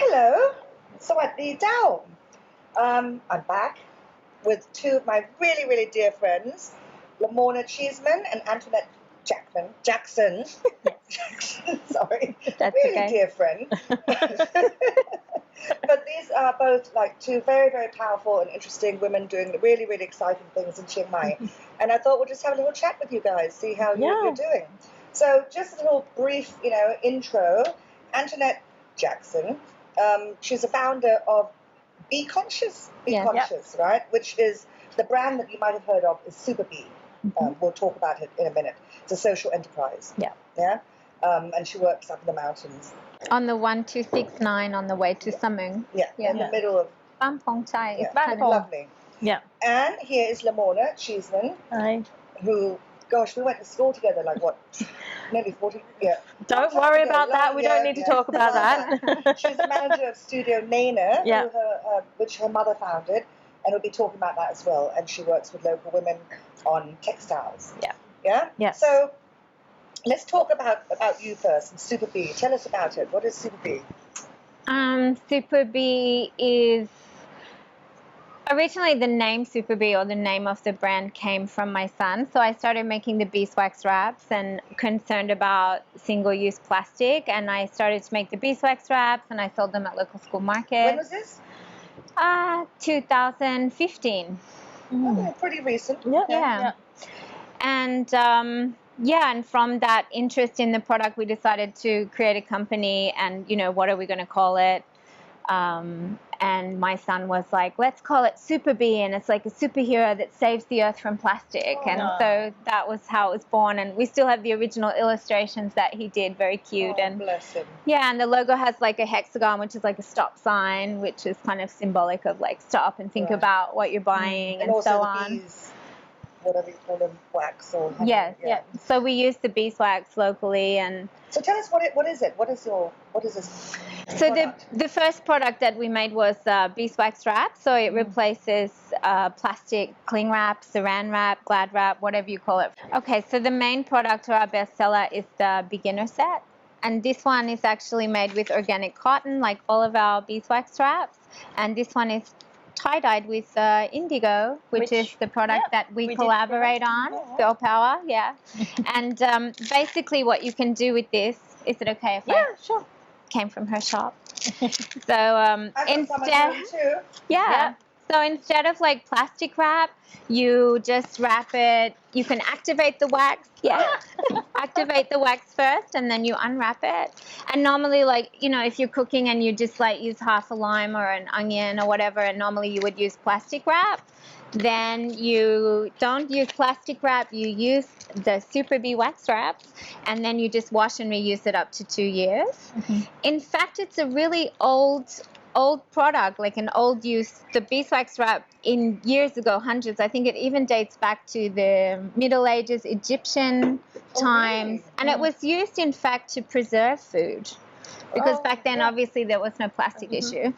Hello, Sawadee Dao. I'm back with two of my really, really dear friends, Lamorna Cheesman and Antoinette Jackson. Jackson, sorry. That's really okay. dear friend. But these are both like two very, very powerful and interesting women doing really, really exciting things in Chiang Mai. And I thought we'll just have a little chat with you guys, see how you're doing. So just a little brief, intro. Antoinette Jackson. She's a founder of Be Conscious, right? Which is the brand that you might have heard of is Super Bee. We'll talk about it in a minute. It's a social enterprise. Yeah. And she works up in the mountains. On the 1269 on the way to Samung. In the middle of Bampong Chai. It's kind of lovely. Yeah. And here is Lamorna Cheesman. Hi. Who, gosh, we went to school together, like what, nearly 40? Yeah. Don't worry about that. We don't need to talk about that. She's the manager of Studio Naenna, which her mother founded, and we'll be talking about that as well. And she works with local women on textiles. Yeah. So let's talk about you first and Super Bee. Tell us about it. What is Super Bee? Super Bee is originally the name Super Bee, or the name of the brand, came from my son. So I started making the beeswax wraps and concerned about single-use plastic, and I started to make the beeswax wraps and I sold them at local school market. When was this? 2015. Oh, pretty recent. Yeah. And and from that interest in the product, we decided to create a company, and what are we going to call it? And my son was like, let's call it Super Bee, and it's like a superhero that saves the earth from plastic. So that was how it was born, and we still have the original illustrations that he did, very cute. And bless him. Yeah, and the logo has like a hexagon, which is like a stop sign, which is kind of symbolic of like stop and think about what you're buying and so on. Bees, whatever you call them, wax or honey. Yeah. So we use the beeswax locally. And so tell us what is it? What is this? So the first product that we made was beeswax wrap. So it replaces plastic cling wrap, saran wrap, glad wrap, whatever you call it. Okay, so the main product or our bestseller is the beginner set. And this one is actually made with organic cotton, like all of our beeswax wraps. And this one is tie-dyed with indigo, which is the product that we collaborate on, Girl Power, And basically what you can do with this, is it okay if I sure. Came from her shop. So so instead of like plastic wrap, you just wrap it. You can activate the wax. Activate the wax first, and then you unwrap it. And normally, like, if you're cooking and you just like use half a lime or an onion or whatever, and normally you would use plastic wrap, then you don't use plastic wrap. You use the Super Bee wax wrap, and then you just wash and reuse it up to 2 years. In fact, it's a really old product, like an old use. The beeswax wrap in years ago, hundreds, I think it even dates back to the Middle Ages, Egyptian times. Really? And it was used, in fact, to preserve food, because back then, obviously, there was no plastic issue.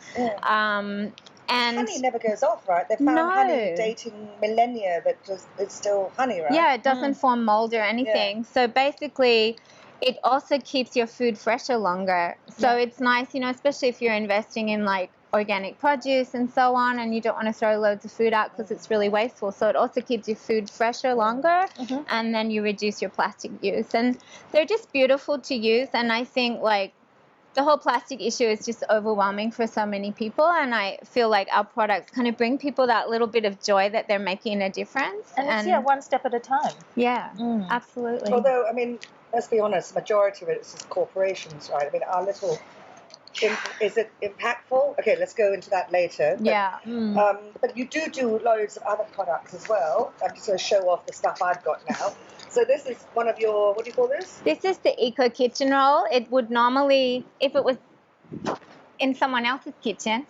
And honey never goes off, right? They found honey dating millennia that just it's still honey, right? Yeah, it doesn't form mold or anything. So basically, it also keeps your food fresher longer. So it's nice, especially if you're investing in like organic produce and so on, and you don't want to throw loads of food out because it's really wasteful. So it also keeps your food fresher longer, and then you reduce your plastic use. And they're just beautiful to use. And I think like the whole plastic issue is just overwhelming for so many people, and I feel like our products kind of bring people that little bit of joy that they're making a difference. And it's, one step at a time. Yeah, absolutely. Although, I mean, let's be honest, the majority of it is just corporations, right? I mean, our little... is it impactful? Okay, let's go into that later. But, but you do loads of other products as well. I'm just going to show off the stuff I've got now. So this is one of your, what do you call this? This is the Eco Kitchen Roll. It would normally, if it was in someone else's kitchen,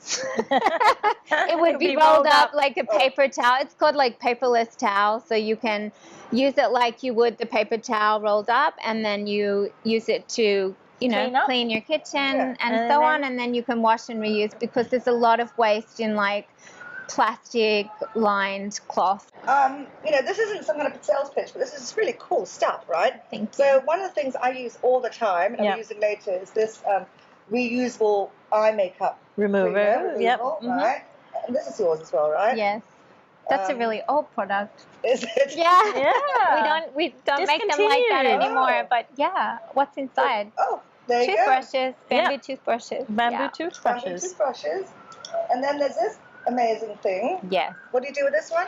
it would be rolled up like a paper towel. It's called like paperless towel. So you can use it like you would the paper towel rolled up, and then you use it to clean your kitchen and so on, and then you can wash and reuse, because there's a lot of waste in like plastic lined cloth. This isn't some kind of sales pitch, but this is really cool stuff, right? Thank you. So one of the things I use all the time, and I'm using later, is this reusable eye makeup Remover. Yep. right? And this is yours as well, right? Yes. That's a really old product. Is it? Yeah. We don't make them like that anymore. But yeah, what's inside? Oh, there you go. Toothbrushes, bamboo toothbrushes. Bamboo toothbrushes. Bamboo toothbrushes. And then there's this amazing thing. Yes. What do you do with this one?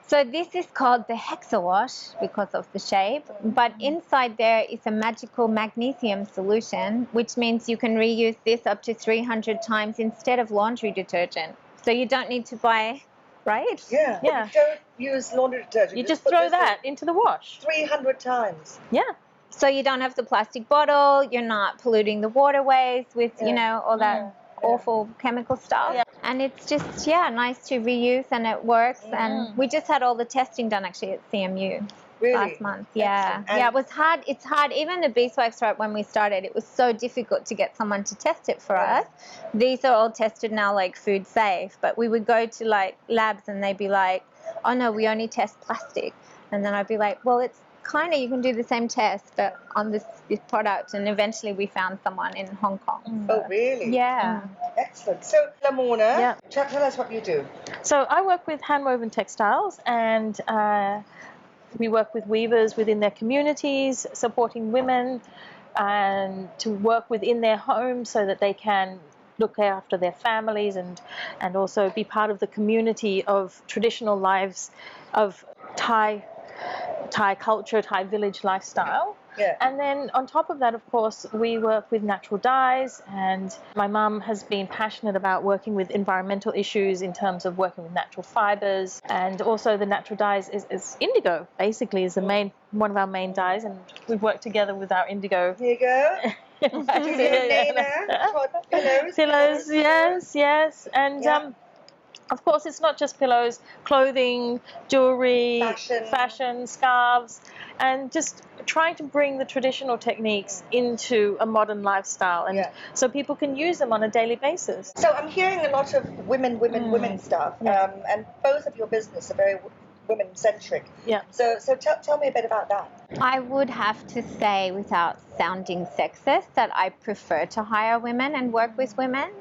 So this is called the hexawash because of the shape, but inside there is a magical magnesium solution, which means you can reuse this up to 300 times instead of laundry detergent. So you don't need to buy, right? Yeah. You don't use laundry detergent. You just throw that into the wash. 300 times. Yeah. So you don't have the plastic bottle, you're not polluting the waterways with, you know, all that awful chemical stuff. Yeah. And it's just, nice to reuse, and it works. And we just had all the testing done actually at CMU last month. Yeah. Yeah, it was hard. It's hard. Even the beeswax wrap, when we started, it was so difficult to get someone to test it for us. These are all tested now, like food safe. But we would go to like labs and they'd be like, oh no, we only test plastic. And then I'd be like, well, it's kind of, you can do the same test but on this product. And eventually we found someone in Hong Kong. Oh, really? Yeah. Excellent. So, Lamorna, tell us what you do. So I work with hand-woven textiles, and we work with weavers within their communities, supporting women and to work within their homes so that they can look after their families and also be part of the community of traditional lives of Thai culture, Thai village lifestyle. Yeah. And then on top of that, of course, we work with natural dyes, and my mum has been passionate about working with environmental issues in terms of working with natural fibers, and also the natural dyes is indigo, basically, is one of our main dyes, and we've worked together with our indigo. Here you go. Naenna, pillows, yes. And of course, it's not just pillows, clothing, jewelry, fashion, scarves, and just trying to bring the traditional techniques into a modern lifestyle, and so people can use them on a daily basis. So I'm hearing a lot of women stuff, and both of your business are very women-centric. Yeah. So tell me a bit about that. I would have to say, without sounding sexist, that I prefer to hire women and work with women.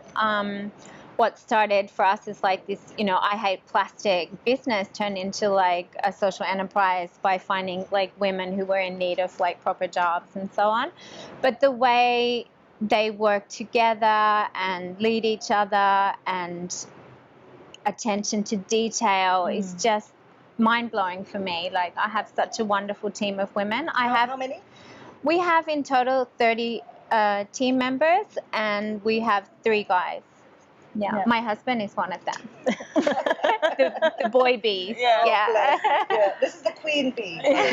What started for us is like this, I hate plastic business turned into like a social enterprise by finding like women who were in need of like proper jobs and so on. But the way they work together and lead each other and attention to detail is just mind-blowing for me. Like, I have such a wonderful team of women. How many? We have in total 30 team members, and we have 3 guys. Yeah, my husband is one of them. the boy bee. Yeah. This is the queen bee. And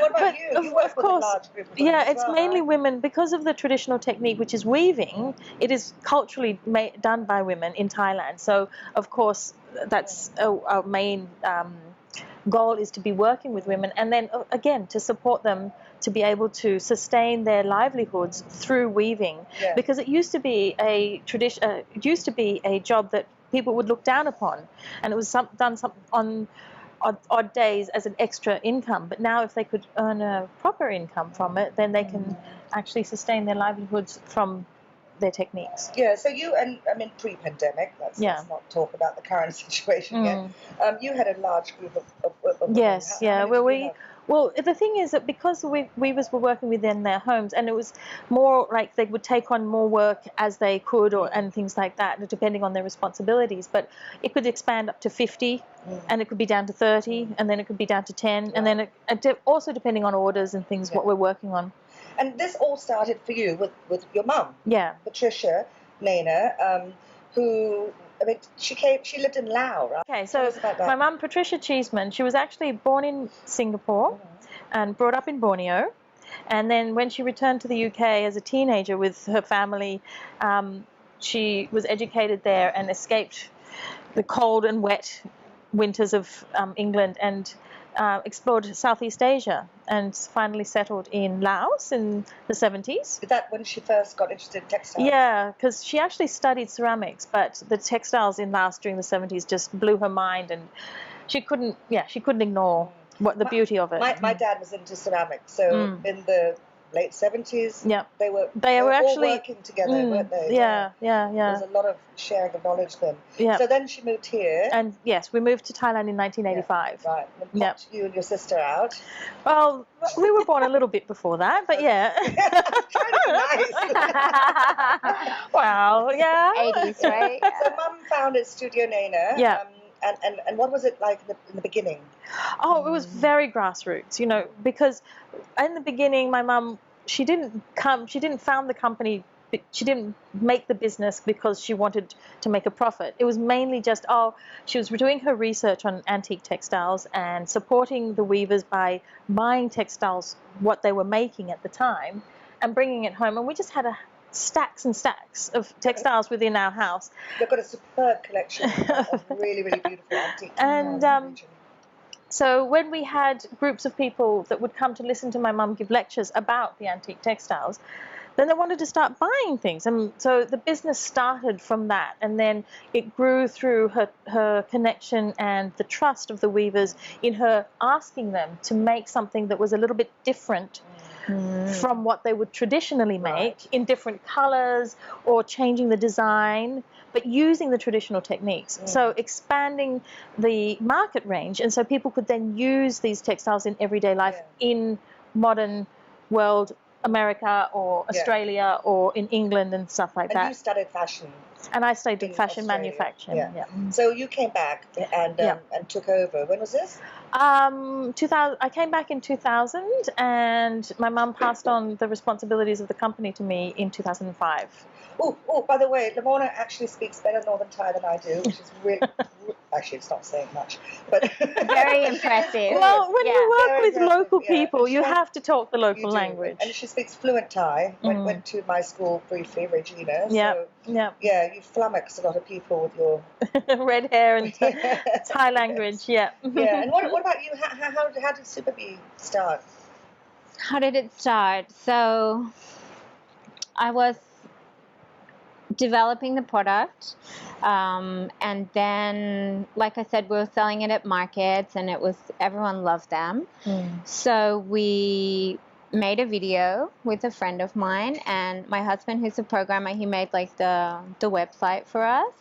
what about you? You work with a large group of women it's mainly women because of the traditional technique, which is weaving. It is culturally done by women in Thailand. So, of course, that's our main goal, is to be working with women, and then again to support them to be able to sustain their livelihoods through weaving, because it used to be a job that people would look down upon, and it was done on odd days as an extra income. But now if they could earn a proper income from it, then they can actually sustain their livelihoods from their techniques. Yeah, so you, and I mean pre-pandemic, let's not talk about the current situation yet. You had a large group of women. Yes, Well, the thing is that because weavers were working within their homes, and it was more like they would take on more work as they could, and things like that, depending on their responsibilities. But it could expand up to 50, and it could be down to 30, and then it could be down to 10, and then also depending on orders and things, what we're working on. And this all started for you with your mum, Patricia Naenna, who, I mean, she lived in Laos, right? Okay, so my mum, Patricia Cheesman, she was actually born in Singapore and brought up in Borneo. And then when she returned to the UK as a teenager with her family, she was educated there and escaped the cold and wet winters of England, and explored Southeast Asia, and finally settled in Laos in the 70s. Is that when she first got interested in textiles? Yeah, because she actually studied ceramics, but the textiles in Laos during the 70s just blew her mind, and she couldn't ignore the beauty of it. My dad was into ceramics, so in the late 70s. Yeah. They were They were actually all working together, weren't they? Yeah. There was a lot of sharing of knowledge then. Yeah. So then she moved here. And yes, we moved to Thailand in 1985. Yeah, right. And popped you and your sister out. Well, we were born a little bit before that, but yeah. Trying to be nice. Well, yeah. 80s, right? So Mum founded Studio Naenna. Yeah. And what was it like in the beginning? Oh, it was very grassroots, you know, because in the beginning, my mum, she didn't found the company, she didn't make the business because she wanted to make a profit. It was mainly just, she was doing her research on antique textiles and supporting the weavers by buying textiles, what they were making at the time, and bringing it home. And we just had stacks and stacks of textiles within our house. They've got a superb collection of really, really beautiful antique textiles. And so when we had groups of people that would come to listen to my mum give lectures about the antique textiles, then they wanted to start buying things. And so the business started from that, and then it grew through her connection and the trust of the weavers in her asking them to make something that was a little bit different from what they would traditionally make, in different colors or changing the design, but using the traditional techniques. So expanding the market range, and so people could then use these textiles in everyday life in modern world, America or Australia or in England and stuff like that. And you studied fashion. And I studied fashion Australia. manufacturing. Yeah. So you came back and took over. When was this? 2000. I came back in 2000, and my mum passed on the responsibilities of the company to me in 2005. Oh, by the way, Lamorna actually speaks better Northern Thai than I do, which is really, actually, it's not saying much, but very impressive. Well, when you work with local people, you sure, have to talk the local language. And she speaks fluent Thai. Went to my school briefly, Regina. Yeah, so, yeah, you flummox a lot of people with your red hair and Thai language. Yeah. Yeah. And what about you? How did Super Bee start? How did it start? So I was developing the product, and then, like I said, we were selling it at markets, and everyone loved them. So we made a video with a friend of mine, and my husband, who's a programmer, he made like the website for us,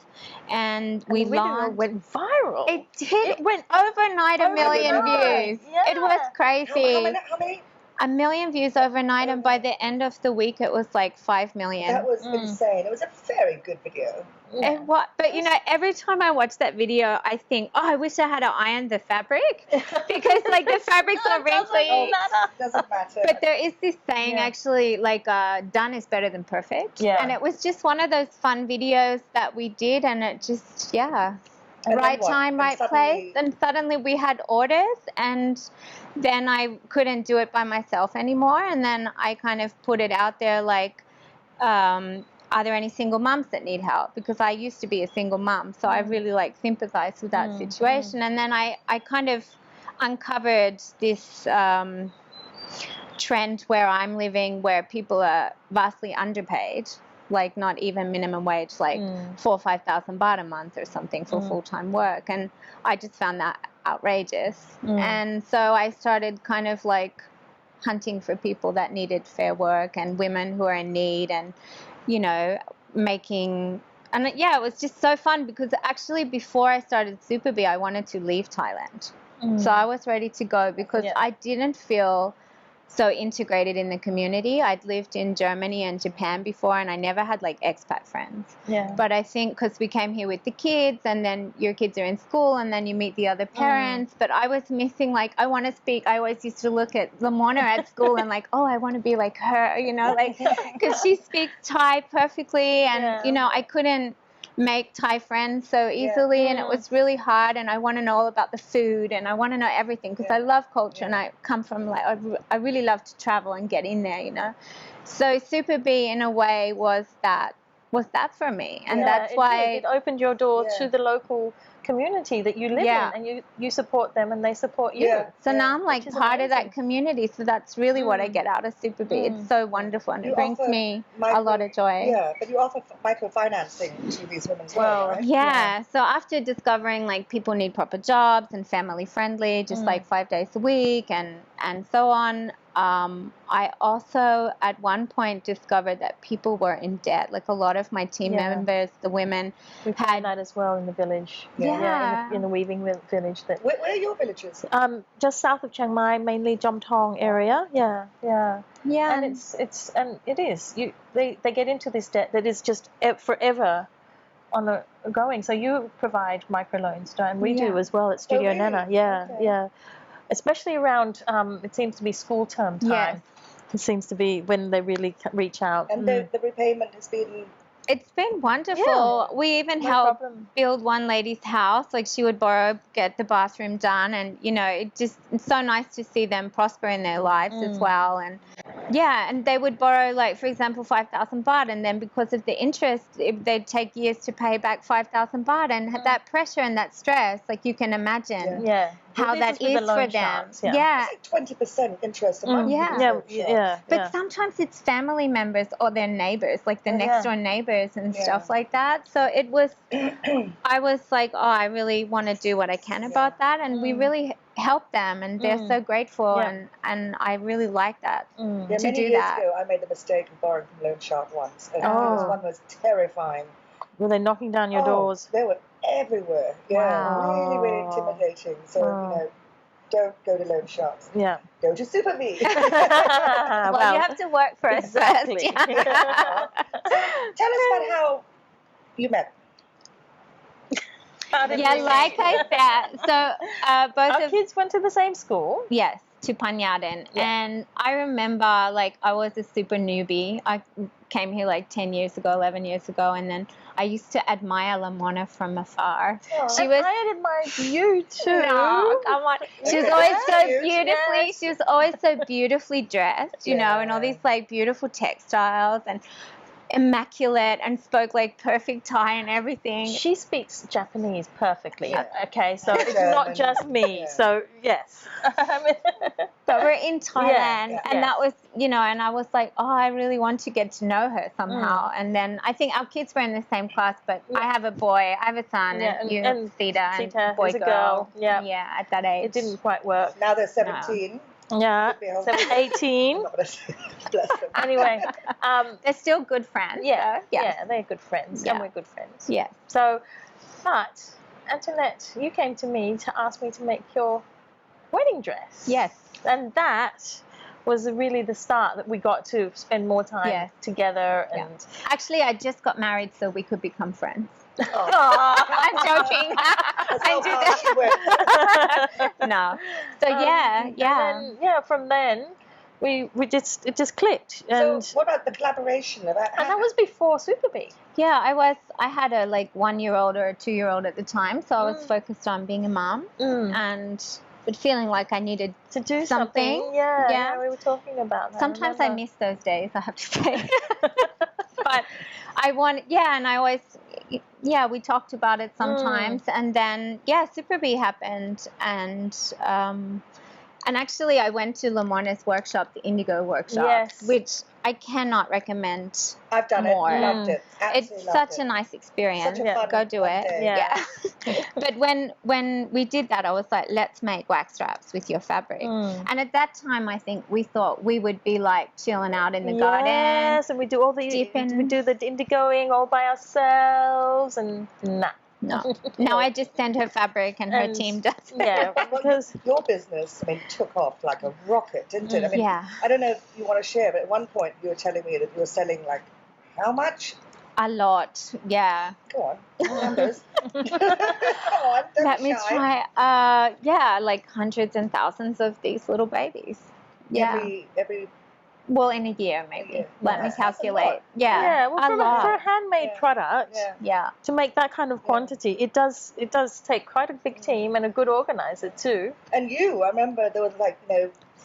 and we launched. It went viral. It did. It went overnight 1 million views. Yeah. It was crazy. How many? 1 million views overnight, and by the end of the week, it was like 5 million. That was insane. It was a very good video. Yeah. But you know, every time I watch that video, I think, I wish I had to iron the fabric, because like the fabrics are wrinkly. Doesn't matter. But there is this saying actually, like done is better than perfect. Yeah. And it was just one of those fun videos that we did, and it just right time, right place, and suddenly we had orders, and then I couldn't do it by myself anymore, and then I kind of put it out there like, are there any single mums that need help? Because I used to be a single mum, so I really like sympathized with that situation. And then I kind of uncovered this trend where I'm living, where people are vastly underpaid, like not even minimum wage, like 4,000 or 5,000 baht a month or something for full-time work. And I just found that outrageous. And so I started kind of like hunting for people that needed fair work and women who are in need, and, you know, it was just so fun, because actually before I started Super Bee, I wanted to leave Thailand. So I was ready to go, because I didn't feel so integrated in the community. I'd lived in Germany and Japan before, and I never had like expat friends. But I think because we came here with the kids, and then your kids are in school, and then you meet the other parents, but I was missing, like, I want to speak. I always used to look at Lamorna at school and like, I want to be like her, you know, like, because she speaks Thai perfectly, and you know, I couldn't make Thai friends so easily, and it was really hard, and I want to know all about the food, and I want to know everything, because I love culture, and I come from, like, I really love to travel and get in there, you know. So Super Bee in a way was that for me, and that's why it opened your door to the local community that you live in, and you support them and they support you. So now I'm like part of that community, so that's really what I get out of Super Bee. It's so wonderful, and it brings me a lot of joy. Yeah, but you offer microfinancing to these women as well, right? Yeah, so after discovering like people need proper jobs and family friendly, just like 5 days a week and so on, I also at one point discovered that people were in debt. Like a lot of my team members, the women, We've had that as well in the village. In the weaving village. Where are your villages? Just south of Chiang Mai, mainly Jom Tong area. Yeah. And it is. They get into this debt that is just forever going. So you provide microloans, and we do as well at Studio Naenna. Yeah. Especially around, it seems to be school term time. Yes. It seems to be when they really reach out. And the repayment has been... It's been wonderful. Yeah. We even helped build one lady's house. Like she would get the bathroom done, and it's so nice to see them prosper in their lives as well. And and they would borrow, like for example, 5,000 baht, and then because of the interest, they'd take years to pay back 5,000 baht, and that pressure and that stress, like you can imagine how that is for them. It's like 20% interest a month. But sometimes it's family members or their neighbors, like the next door neighbors and stuff like that. So it was, I was like, I really want to do what I can about that, and we really help them, and they're so grateful, and I really like that to many do years that. ago, I made the mistake of borrowing from loan shark once, and one was terrifying. Were they knocking down your doors? They were everywhere. Really, really intimidating. So don't go to loan sharks. Go to Super Me. Well, you have to work for us first. So tell us about how you met. Like I said, so both our kids went to the same school. Yes, to Panyaden. And I remember, like, I was a super newbie. I came here like 10 years ago, 11 years ago, and then I used to admire Lamorna from afar. I admired you too. No, come on. She was always so beautifully. She was always so beautifully dressed, you know, and all these like beautiful textiles and immaculate, and spoke like perfect Thai and everything. She speaks Japanese perfectly. Okay, so it's not just me. So yes. But we're in Thailand, and that was, and I was like, I really want to get to know her somehow. And then I think our kids were in the same class, but I have a boy, I have a son, and you have Sita, and boy, girl. Yeah, at that age. It didn't quite work. Now they're 17. Yeah, 18. Bless them. Anyway, they're still good friends. Yeah, they're good friends, and we're good friends. Yeah. So, but Antoinette, you came to me to ask me to make your wedding dress. Yes. And that was really the start that we got to spend more time together. And actually, I just got married so we could become friends. I'm joking. I do that. No. So And then, from then it just clicked. And so what about the collaboration? And that was before Super Bee. Yeah, I had a 1-year-old or a 2-year-old at the time, so I was focused on being a mom but feeling like I needed to do something. Yeah, we were talking about that. Sometimes I miss those days, I have to say. But I want, and I always, we talked about it sometimes, and then Super Bee happened, and actually I went to Lamorna's workshop, the Indigo workshop, which I cannot recommend. I've done more. It, loved it. Absolutely it's such a nice experience. Such a fun, Go do fun it. day. Yeah. But when we did that, I was like, let's make wax straps with your fabric. And at that time, I think we thought we would be like chilling out in the garden. Yes, and we do all the indigoing all by ourselves, and No. Now I just send her fabric and her team does it. Yeah, because your business, took off like a rocket, didn't it? I don't know if you want to share, but at one point you were telling me that you were selling how much? A lot, yeah. Go on, numbers. Come on, don't Let me try. Like hundreds and thousands of these little babies. Yeah. Every well, in a year maybe. Let me calculate. Well, for a handmade product, to make that kind of quantity, it does take quite a big team and a good organizer too. And I remember there was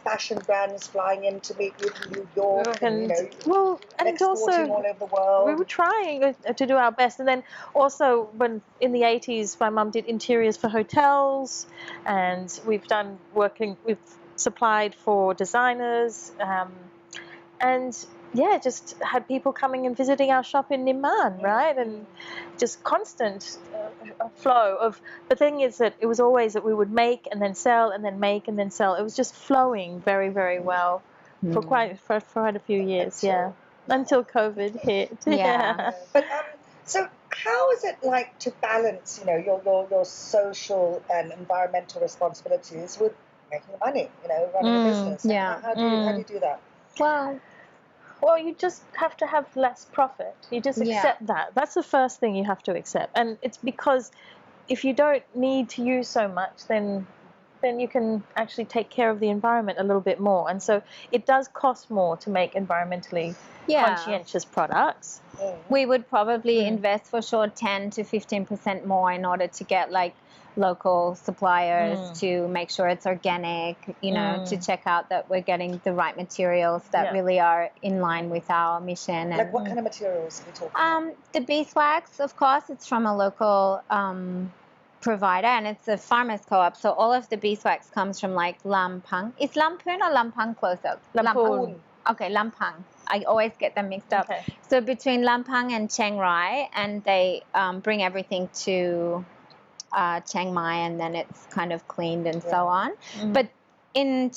fashion brands flying in to meet you from New York, and exporting all over the world. We were trying to do our best, and then also when in the 80s, my mum did interiors for hotels, and we've supplied for designers. And just had people coming and visiting our shop in Nimman, right? And just constant flow of. The thing is that it was always that we would make and then sell and then make and then sell. It was just flowing very, very well. for quite a few years, until COVID hit. Yeah. But so how is it like to balance, your social and environmental responsibilities with making money, running a business? Yeah. How do you do that? Well, you just have to have less profit. You just accept that. That's the first thing you have to accept. And it's because if you don't need to use so much, then you can actually take care of the environment a little bit more. And so it does cost more to make environmentally conscientious products. We would probably invest for sure 10 to 15% more in order to get like local suppliers to make sure it's organic, to check out that we're getting the right materials that really are in line with our mission. Like what kind of materials are we talking about? The beeswax, of course, it's from a local provider, and it's a farmer's co-op, so all of the beeswax comes from like Lampang. Is Lamphun or Lampang closer? Lampung. Okay, Lampang. I always get them mixed up. Okay. So between Lampang and Chiang Rai, and they bring everything to Chiang Mai, and then it's kind of cleaned and so on. But in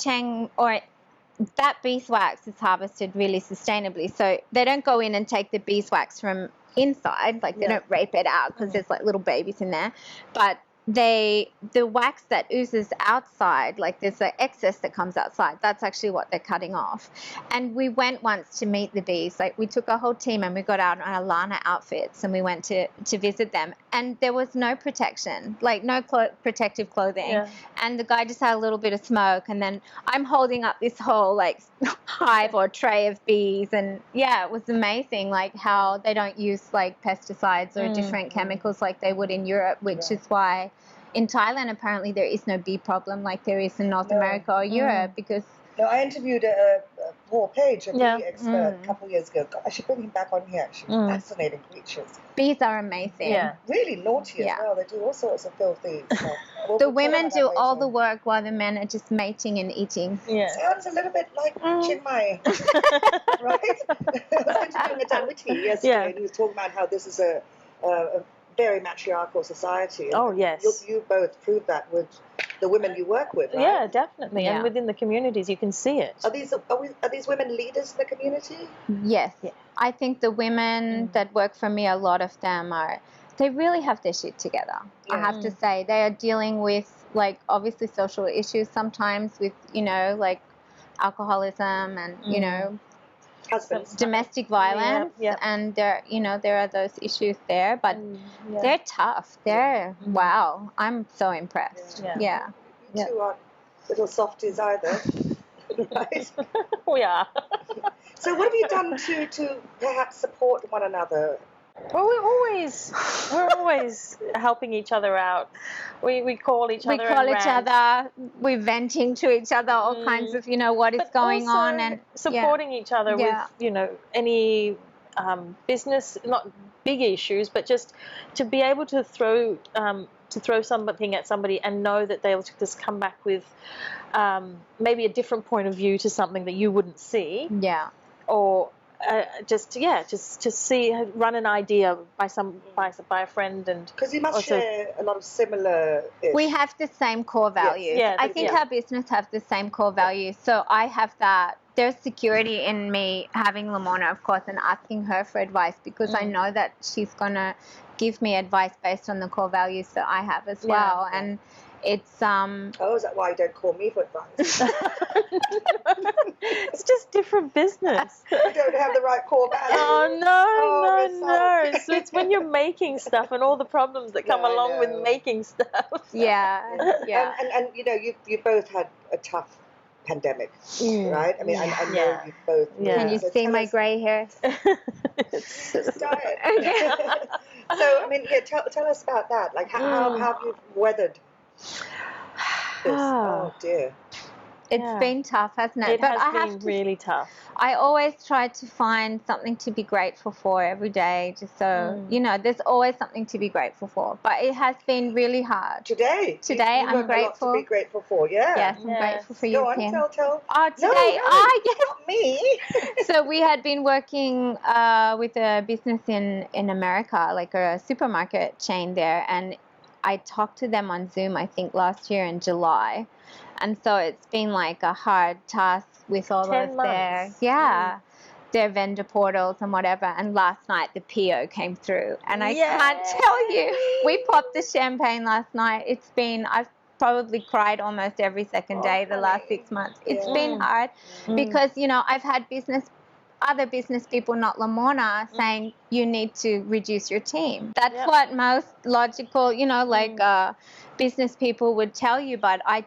that beeswax is harvested really sustainably. So they don't go in and take the beeswax from inside, like they don't rape it out because there's like little babies in there. But the wax that oozes outside, like there's the excess that comes outside, that's actually what they're cutting off. And we went once to meet the bees, like we took a whole team and we got out in our Lana outfits and we went to visit them, and there was no protection, like no protective clothing, and the guy just had a little bit of smoke, and then I'm holding up this whole like hive or tray of bees, and it was amazing like how they don't use like pesticides or different chemicals like they would in Europe, which is why in Thailand apparently there is no bee problem like there is in North America or Europe, because I interviewed Paul Page, a bee expert, a couple of years ago. God, I should bring him back on here. Actually, fascinating creatures. Bees are amazing. Yeah. Really naughty as well. They do all sorts of filthy stuff. The women do all the work while the men are just mating and eating. Yeah. Sounds a little bit like Chiang Mai, right? I was interviewing a Dan Whitty yesterday, and he was talking about how this is a very matriarchal society. And Oh, yes. You both proved that with the women you work with, right? Yeah, definitely. And within the communities, you can see it. Are these women leaders in the community? Yes. Yeah. I think the women that work for me, a lot of them they really have their shit together. I have to say, they are dealing with like obviously social issues sometimes with, like alcoholism and, Husbands. domestic violence, and there are those issues there, but they're tough. Wow, I'm so impressed. Yeah. You two aren't little softies either, right? We are. So what have you done to perhaps support one another? Well, we're always helping each other out. We call each other. We call each other. We're venting to each other all kinds of what is going on, and supporting each other with any business, not big issues, but just to be able to throw something at somebody and know that they'll just come back with maybe a different point of view to something that you wouldn't see. Yeah. Or just to see, run an idea by a friend, and because you must share a lot of similar. We have the same core values. Yeah, I think our business have the same core values. So I have that. There's security in me having Lamorna, of course, and asking her for advice, because I know that she's gonna give me advice based on the core values that I have as well. And it's Oh, is that why you don't call me for advice? It's just different business. You don't have the right core values. Oh no. So it's when you're making stuff and all the problems that come along with making stuff. Yeah. And you both had a tough pandemic, right? I mean, I know you both. Can you see my grey hair? Just diet. So I mean, tell us about that. Like how have you weathered this? Oh dear. It's been tough, hasn't it? It has been really tough. I always try to find something to be grateful for every day, just so, there's always something to be grateful for. But it has been really hard. Today I'm grateful. A lot to be grateful for, yeah. Yes, I'm grateful for you, Go on, Pim. tell. Oh, today. No, not me. So we had been working with a business in America, like a supermarket chain there, and I talked to them on Zoom, I think last year in July. And so it's been like a hard task with all 10 of months. their vendor portals and whatever. And last night the PO came through, and I can't tell you, we popped the champagne last night. I've probably cried almost every second day the last 6 months. It's been hard because, you know, I've had other business people, not Lamorna, saying you need to reduce your team. That's what most logical, you know, like business people would tell you, but I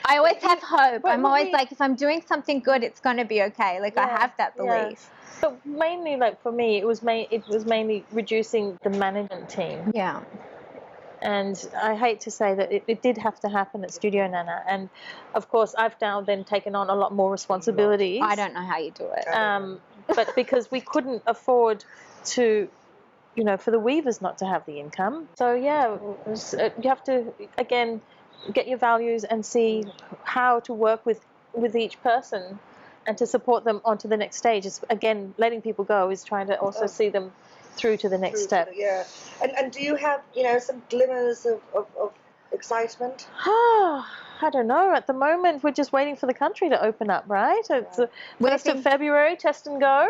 always have hope. I'm always like, if I'm doing something good, it's going to be okay. Like I have that belief. But mainly, like for me, it was mainly reducing the management team. Yeah. And I hate to say that it did have to happen at Studio Naenna. And of course, I've now then taken on a lot more responsibilities. I don't know how you do it. But because we couldn't afford to, you know, for the weavers not to have the income. So yeah, you have to, again, get your values and see how to work with each person and to support them onto the next stage. It's, again, letting people go is trying to also see them through to the next step. And do you have, you know, some glimmers of excitement? I don't know. At the moment, we're just waiting for the country to open up, right? It's the 1st of February, test and go,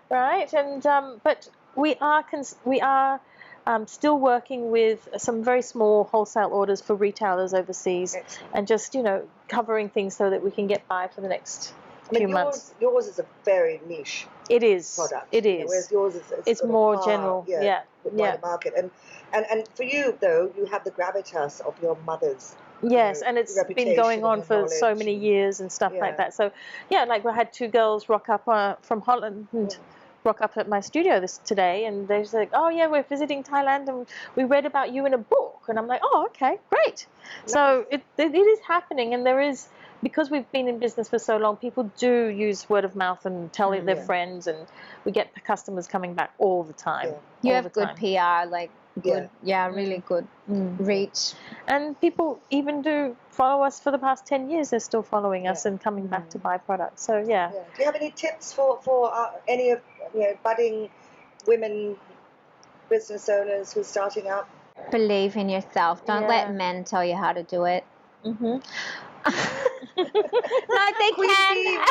right? And but we are still working with some very small wholesale orders for retailers overseas. Excellent. And just, you know, covering things so that we can get by for the next few months. Yours is a very niche It is. product. It is. Whereas yours is It's more general. Wider market. And for you, though, you have the gravitas of your mother's. Yes, you know, and it's been going on for so many years and stuff like that. So, yeah, like we had 2 girls rock up from Holland and rock up at my studio today, and they're like, oh, yeah, we're visiting Thailand, and we read about you in a book. And I'm like, oh, okay, great. Nice. So it is happening, and there is, because we've been in business for so long, people do use word of mouth and tell their friends, and we get customers coming back all the time. You have good PR, like good, really good reach. And people even do follow us for the past 10 years. They're still following us and coming back to buy products. So, Do you have any tips for any of, you know, budding women business owners who are starting out? Believe in yourself. Don't let men tell you how to do it. Mm-hmm. No, they can.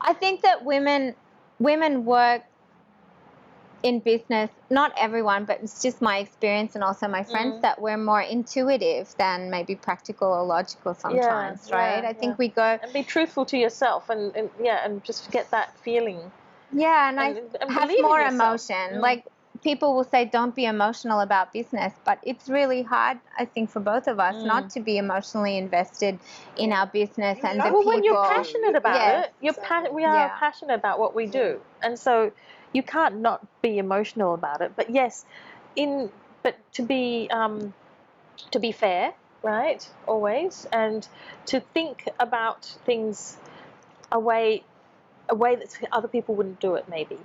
I think that women work in business, not everyone, but it's just my experience and also my friends, that we're more intuitive than maybe practical or logical sometimes, right? I think we go... And be truthful to yourself and just get that feeling. Yeah, and I have more emotion. Like, people will say, don't be emotional about business, but it's really hard, I think, for both of us not to be emotionally invested in our business and the people. When you're passionate about it, we are passionate about what we do. And so you can't not be emotional about it. But yes, but to be fair, right, always, and to think about things a way that other people wouldn't do it, maybe.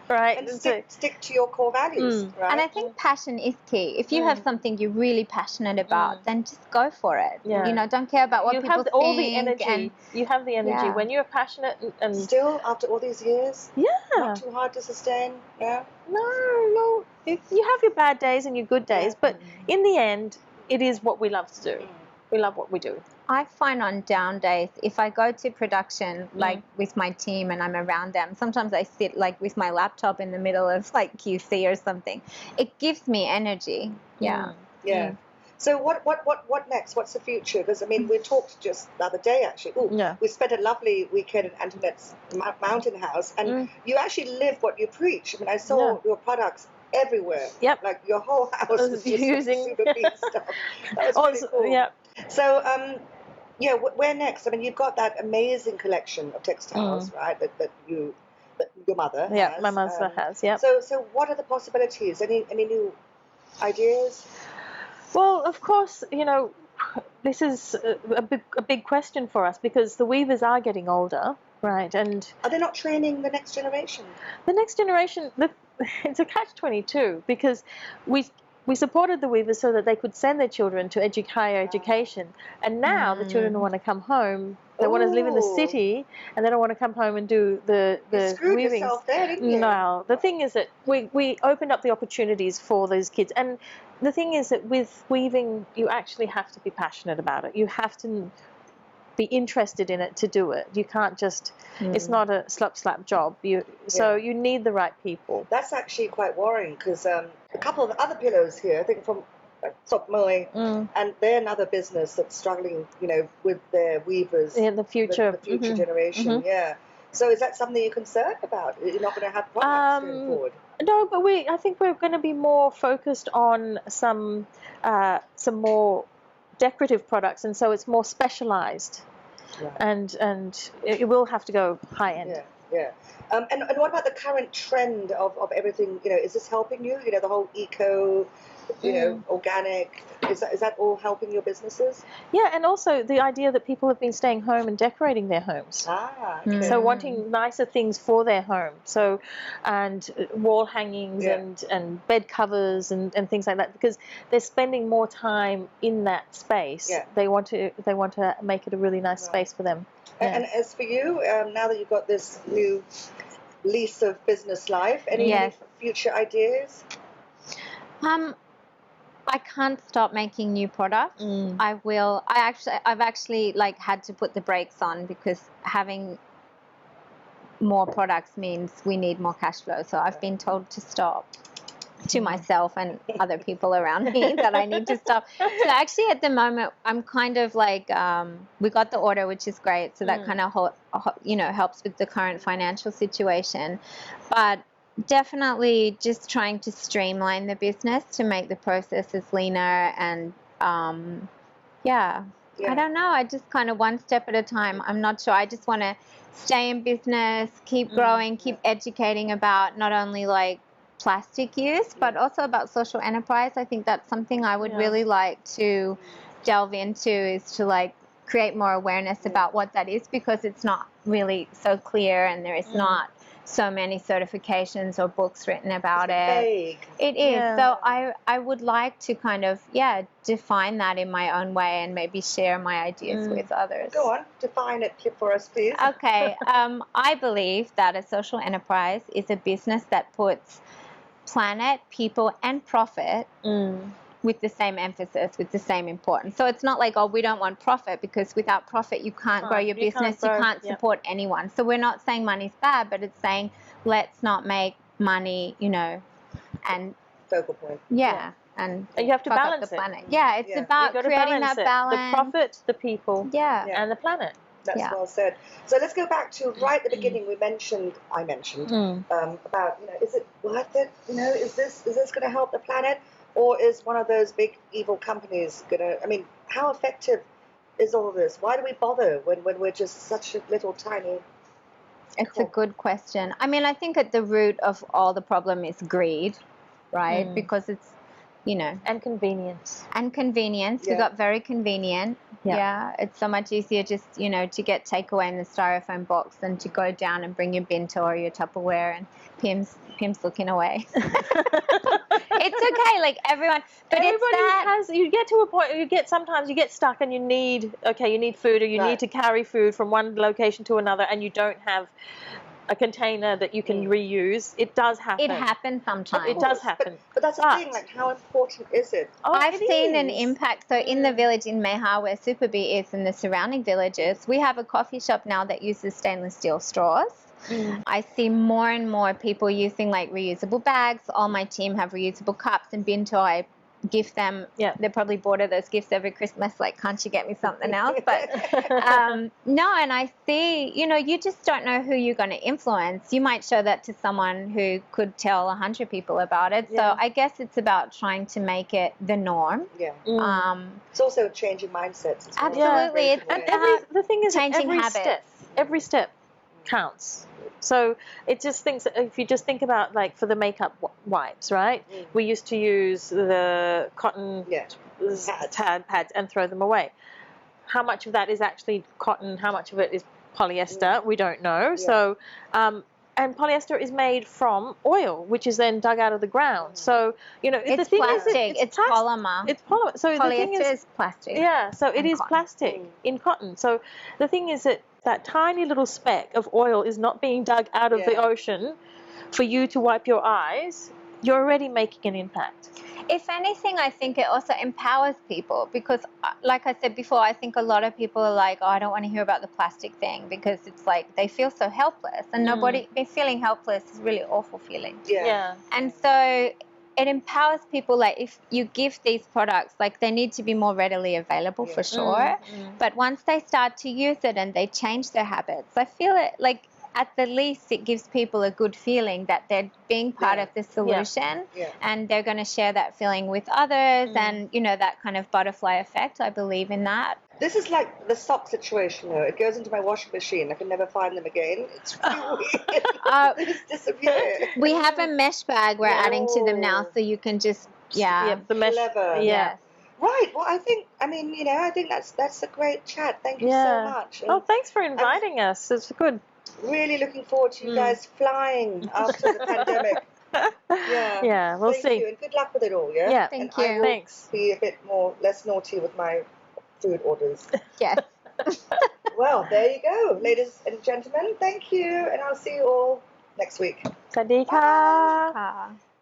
Right, and stick to your core values, right? And I think passion is key. If you have something you're really passionate about, then just go for it. You know, don't care about what people think. You have all the energy. You have the energy when you're passionate and still after all these years. Not too hard to sustain. Yeah. No. You have your bad days and your good days, but in the end, it is what we love to do. We love what we do. I find on down days, if I go to production, like with my team and I'm around them, sometimes I sit like with my laptop in the middle of like QC or something. It gives me energy. Yeah. So what next? What's the future? Because, I mean, we talked just the other day, actually. We spent a lovely weekend at Antoinette's mountain house, and you actually live what you preach. I mean, I saw your products everywhere. Yep. Like your whole house was just using super beat stuff. That was really cool. Yep. So, where next? I mean, you've got that amazing collection of textiles, right? That your mother has. My mother has. Yeah. So what are the possibilities? Any new ideas? Well, of course, you know, this is a big question for us because the weavers are getting older, right? And are they not training the next generation? The next generation, it's a catch-22 because we supported the weavers so that they could send their children to higher education, and now the children want to come home They want to live in the Ooh. city, and they don't want to come home and do the You screwed weavings. yourself there, didn't you? No, the thing is that we opened up the opportunities for those kids, and the thing is that with weaving, you actually have to be passionate about it. You have to be interested in it to do it. You can't just. It's not a slap job. So you need the right people. That's actually quite worrying because a couple of other pillows here, I think from Top Moe, and they're another business that's struggling, with their weavers. In the future. The future generation, yeah. So is that something you're concerned about? You're not going to have products going forward? No, but I think we're going to be more focused on some more decorative products, and so it's more specialized. Right. And it will have to go high end. Yeah. And what about the current trend of everything? Is this helping you? The whole eco, organic. Is that all helping your businesses? Yeah, and also the idea that people have been staying home and decorating their homes. Okay. So wanting nicer things for their home. So, and wall hangings and bed covers and things like that, because they're spending more time in that space. Yeah. They want to make it a really nice space for them. Yeah. And as for you, now that you've got this new lease of business life, any future ideas? I can't stop making new products. I've actually had to put the brakes on because having more products means we need more cash flow. So I've been told to stop, to myself and other people around me, that I need to stop. So actually at the moment I'm kind of we got the order, which is great. So that kind of helps with the current financial situation, but definitely just trying to streamline the business to make the processes leaner and I don't know, I just kind of one step at a time. I'm not sure. I just want to stay in business, keep growing, keep educating about not only plastic use but also about social enterprise. I think that's something I would really like to delve into, is to create more awareness about what that is, because it's not really so clear and there is not so many certifications or books written about it. Vague. It is. Yeah. So I would like to kind of, define that in my own way and maybe share my ideas with others. Go on, define it for us, please. Okay. I believe that a social enterprise is a business that puts planet, people, and profit with the same emphasis, with the same importance. So it's not we don't want profit, because without profit you can't grow your business, you can't support anyone. So we're not saying money's bad, but it's saying let's not make money, and focal point. And you have to balance the planet. it. Yeah, it's about creating that balance. The profit, the people, and the planet. That's well said. So let's go back to right at the beginning. I mentioned about is it worth it? Is this going to help the planet? Or is one of those big evil companies how effective is all this? Why do we bother when we're just such a little tiny... It's a good question. I think at the root of all the problem is greed, right? Because it's, And convenience. We got very convenient. Yeah. It's so much easier just, to get takeaway in the styrofoam box than to go down and bring your Binto or your Tupperware, and Pim's looking away. It's okay, everyone. But you get to a point, sometimes you get stuck and you need food, or you need to carry food from one location to another, and you don't have a container that you can reuse. It does happen. It happens sometimes. It does happen. But that's the thing, how important is it? I've seen an impact. So in the village in Meha, where Superbee is, and the surrounding villages, we have a coffee shop now that uses stainless steel straws. I see more and more people using reusable bags. All my team have reusable cups, and Binto, I gift them. They probably bought her those gifts every Christmas, can't you get me something else? But no, and I see, you just don't know who you're going to influence. You might show that to someone who could tell 100 people about it. So I guess it's about trying to make it the norm. It's also changing mindsets as well. Absolutely. And the thing is, changing habits. Every step counts. So it just thinks, if you just think about for the makeup wipes, right? We used to use the cotton pads and throw them away. How much of that is actually cotton? How much of it is polyester? We don't know. So and polyester is made from oil, which is then dug out of the ground. So, you know, It's the thing plastic. is, It's polymer. It's polymer. So the thing Polyester is plastic. yeah, so it and is cotton. plastic in cotton. So the thing is that tiny little speck of oil is not being dug out of the ocean for you to wipe your eyes. You're already making an impact. If anything, I think it also empowers people because, like I said before, I think a lot of people are like, oh, I don't want to hear about the plastic thing because it's like they feel so helpless, and feeling helpless is a really awful feeling. Yeah. And so it empowers people, like if you give these products, like they need to be more readily available for sure. But once they start to use it and they change their habits, I feel it like at the least it gives people a good feeling that they're being part of the solution and they're going to share that feeling with others and, you know, that kind of butterfly effect. I believe in that. This is like the sock situation, though. It goes into my washing machine. I can never find them again. It's really weird. They just disappear. We have a mesh bag we're adding to them now, so you can just, the mesh. Clever. Yes. Right. Well, I think that's a great chat. Thank you so much. Oh, thanks for inviting us. It's good. Really looking forward to you guys flying after the pandemic. Yeah, we'll see. Thank you, and good luck with it all, yeah? Yeah, Thank and you. I will Thanks. be a bit less naughty with my food orders. Yes. Well, there you go, ladies and gentlemen. Thank you, and I'll see you all next week. สวัสดีค่ะ ค่ะ